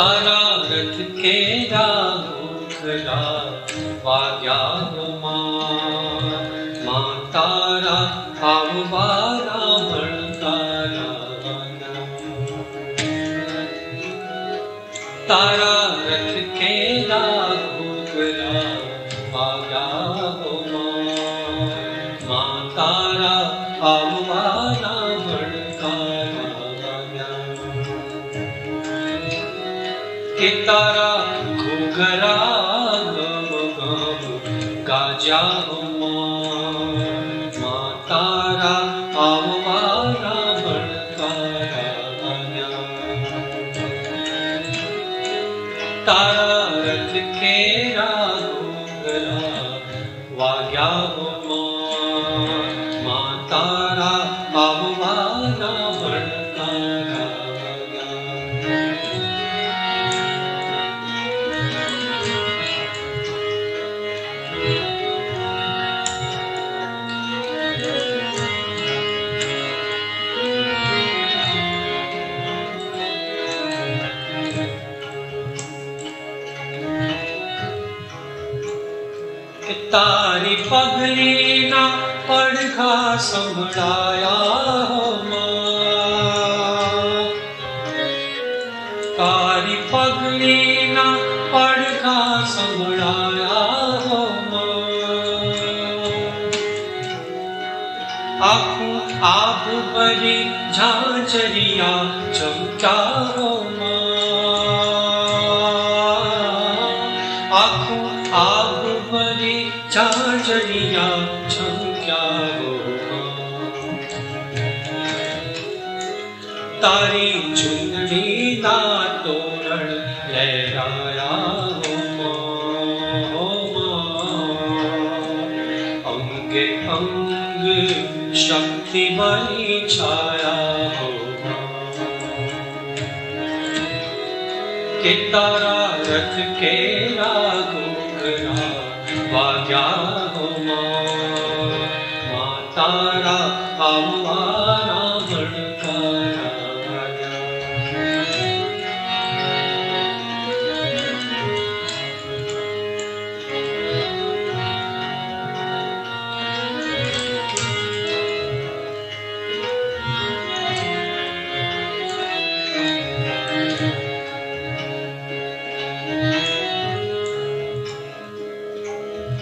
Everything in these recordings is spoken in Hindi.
तारा रथ केरा घोघरा वाग्या मां तारा आववारा भड़कारा तारा रथ केरा घोघरा वाग्या मां तारा आववारा भड़कारा के तारा घोघरा गम गम गाजा मां तारा आववारा भड़कारा तारा रथ केरा घोघरा वाग्या मां तारा आववारा भड़कारा तारी पगली ना पड़खा संभळाया हो मां तारी पगली ना पड़खा संभळाया हो मां आँखों आप भरी झांझरिया चमका हो मां आँखों आप भरी झांझरिया चमक्या हो तारी चुंदड़ी ना तोरण लहराया हो अंगे अंग शक्ति बनी छाया हो के तारा रथ केरा घोघरा वाग्या हो मां तारा आववारा भड़कारा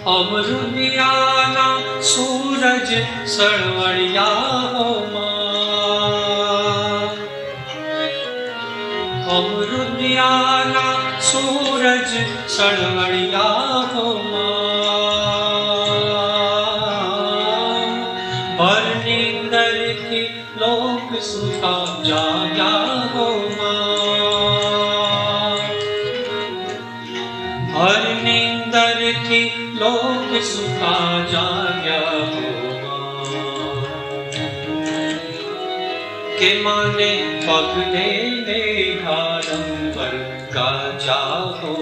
अमरुनियाना सूरज सळवळिया हो मां अमरुनियाना सूरज सळवळिया हो मां भर नींदर थी लोक सुता जाग्या हो मां भर नींदर थी लोक सुखा जाग्या हो के माने पगने ने घारंबर गाजा हो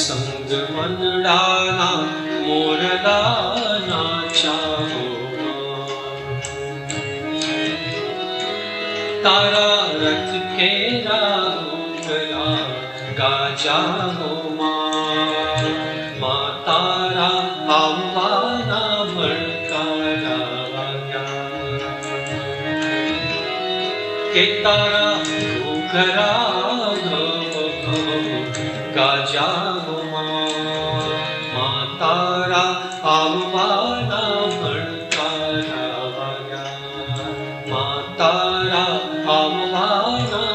संग मंडलाना मोरला नाचा हो तारा रथ केरा घोघरा गाजा हो मां तारा आववारा भड़कारा के तारा घोघरा गाजा हो मां तारा आववारा भड़कारा मां तारा आववारा